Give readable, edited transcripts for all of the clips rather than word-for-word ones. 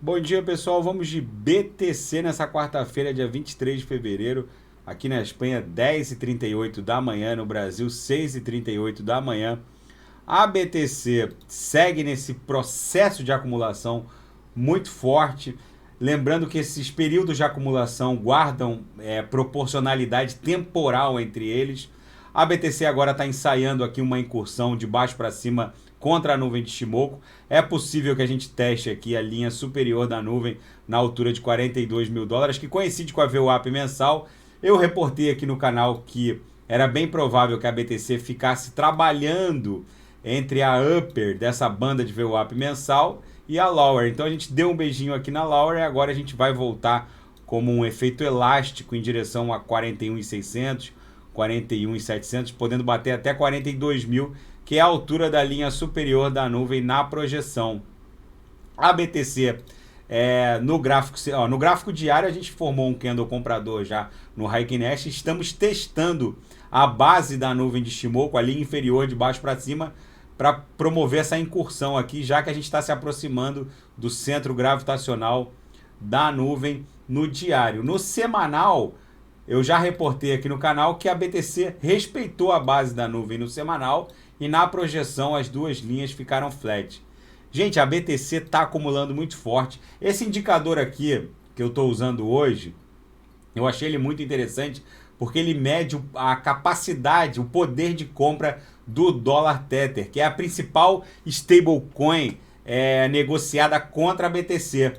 Bom dia, pessoal. Vamos de BTC nessa quarta-feira, dia 23 de fevereiro. Aqui na Espanha, 10h38 da manhã. No Brasil, 6h38 da manhã. A BTC segue nesse processo de acumulação muito forte. Lembrando que esses períodos de acumulação guardam proporcionalidade temporal entre eles. A BTC agora está ensaiando aqui uma incursão de baixo para cima contra a nuvem de Shimoku. É possível que a gente teste aqui a linha superior da nuvem na altura de 42 mil dólares, que coincide com a VWAP mensal. Eu reportei aqui no canal que era bem provável que a BTC ficasse trabalhando entre a upper dessa banda de VWAP mensal e a lower. Então a gente deu um beijinho aqui na lower e agora a gente vai voltar como um efeito elástico em direção a 41.600, 41.700, podendo bater até 42 mil, que é a altura da linha superior da nuvem na projeção. A BTC, no gráfico diário, a gente formou um candle comprador já no Heikin Nash. Estamos testando a base da nuvem de Shimoku, a linha inferior de baixo para cima, para promover essa incursão aqui, já que a gente está se aproximando do centro gravitacional da nuvem no diário. No semanal, eu já reportei aqui no canal que a BTC respeitou a base da nuvem no semanal e na projeção as duas linhas ficaram flat. Gente, a BTC está acumulando muito forte. Esse indicador aqui que eu estou usando hoje, eu achei ele muito interessante porque ele mede a capacidade, o poder de compra do dólar Tether, que é a principal stablecoin negociada contra a BTC.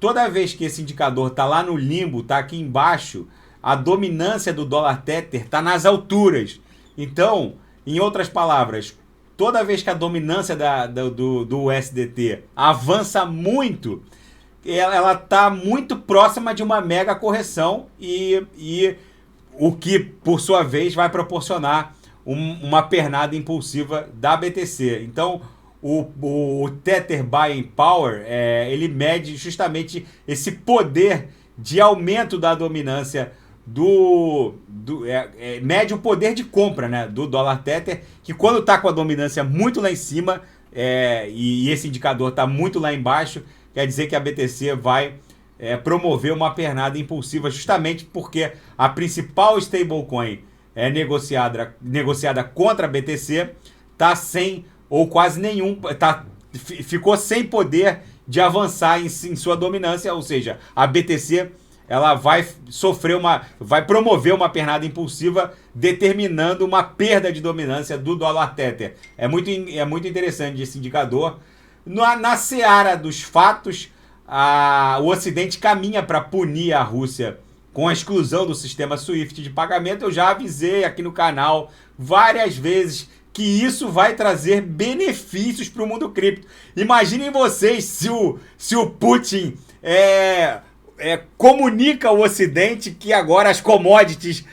Toda vez que esse indicador está lá no limbo, está aqui embaixo, a dominância do dólar Tether está nas alturas. Então, em outras palavras, toda vez que a dominância do USDT avança muito, ela está muito próxima de uma mega correção e o que, por sua vez, vai proporcionar uma pernada impulsiva da BTC. Então, o Tether Buying Power, ele mede justamente esse poder de aumento da dominância mede o poder de compra, né, do dólar Tether, que quando está com a dominância muito lá em cima e esse indicador está muito lá embaixo, quer dizer que a BTC vai promover uma pernada impulsiva, justamente porque a principal stablecoin negociada contra a BTC está sem ou quase nenhum, ficou sem poder de avançar em sua dominância, ou seja, a BTC ela vai promover uma pernada impulsiva, determinando uma perda de dominância do dólar Tether. É muito interessante esse indicador. Na seara dos fatos, o Ocidente caminha para punir a Rússia com a exclusão do sistema SWIFT de pagamento. Eu já avisei aqui no canal várias vezes que isso vai trazer benefícios para o mundo cripto. Imaginem vocês se o Putin comunica ao Ocidente que agora as commodities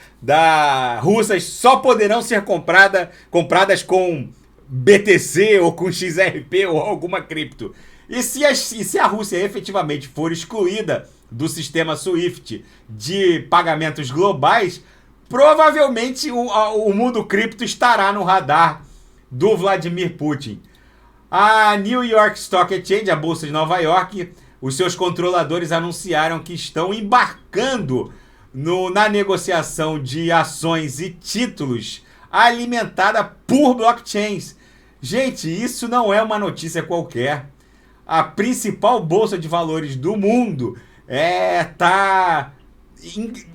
russas só poderão ser compradas com BTC ou com XRP ou alguma cripto. E se a Rússia efetivamente for excluída do sistema SWIFT de pagamentos globais, provavelmente o mundo cripto estará no radar do Vladimir Putin. A New York Stock Exchange, a Bolsa de Nova York, os seus controladores anunciaram que estão embarcando na negociação de ações e títulos alimentada por blockchains. Gente, isso não é uma notícia qualquer. A principal bolsa de valores do mundo está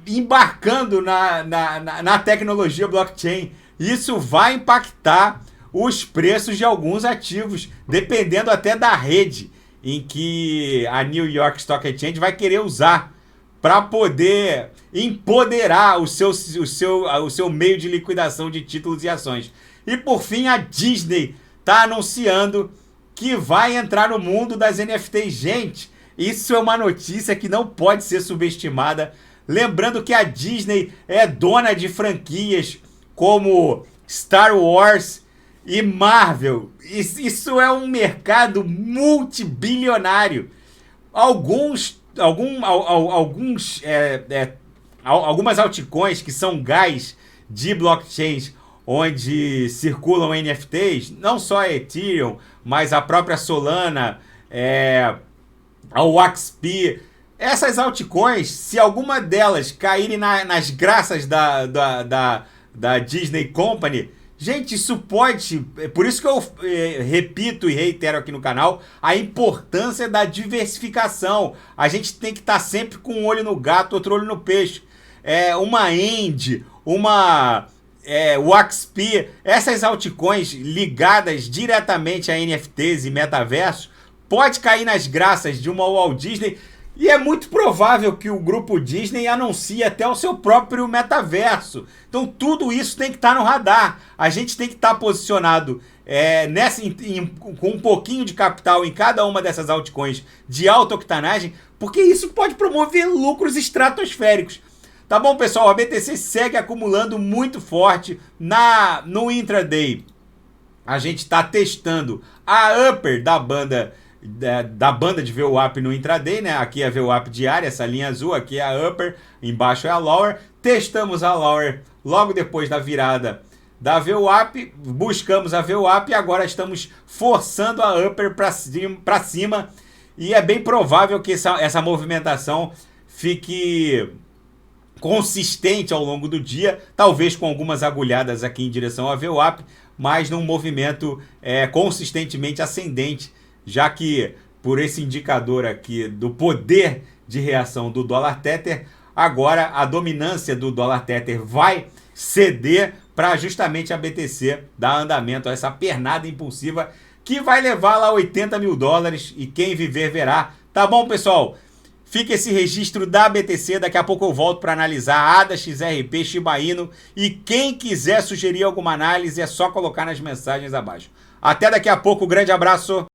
embarcando na tecnologia blockchain. Isso vai impactar os preços de alguns ativos, dependendo até da rede em que a New York Stock Exchange vai querer usar para poder empoderar o seu meio de liquidação de títulos e ações. E por fim, a Disney está anunciando que vai entrar no mundo das NFTs. Gente, isso é uma notícia que não pode ser subestimada. Lembrando que a Disney é dona de franquias como Star Wars e Marvel. Isso é um mercado multibilionário. Algumas altcoins que são gás de blockchains onde circulam NFTs, não só a Ethereum, mas a própria Solana a WaxP. Essas altcoins, se alguma delas caírem nas graças da Disney Company, gente, isso pode... Por isso que eu repito e reitero aqui no canal a importância da diversificação. A gente tem que estar sempre com um olho no gato, outro olho no peixe. Uma End, uma WaxP, essas altcoins ligadas diretamente a NFTs e metaverso, pode cair nas graças de uma Walt Disney. E é muito provável que o grupo Disney anuncie até o seu próprio metaverso. Então tudo isso tem que estar no radar. A gente tem que estar posicionado com um pouquinho de capital em cada uma dessas altcoins de alta octanagem, porque isso pode promover lucros estratosféricos. Tá bom, pessoal? A BTC segue acumulando muito forte no intraday. A gente está testando a upper da banda de VWAP no intraday, né? Aqui é a VWAP diária, essa linha azul, aqui é a upper, embaixo é a lower. Testamos a lower logo depois da virada da VWAP, buscamos a VWAP e agora estamos forçando a upper para cima. E é bem provável que essa movimentação fique consistente ao longo do dia, talvez com algumas agulhadas aqui em direção à VWAP, mas num movimento consistentemente ascendente, já que por esse indicador aqui do poder de reação do dólar Tether, agora a dominância do dólar Tether vai ceder para justamente a BTC dar andamento a essa pernada impulsiva que vai levar lá 80 mil dólares e quem viver verá. Tá bom, pessoal? Fica esse registro da BTC, daqui a pouco eu volto para analisar ADA, XRP, Shiba Inu, e quem quiser sugerir alguma análise é só colocar nas mensagens abaixo. Até daqui a pouco, grande abraço!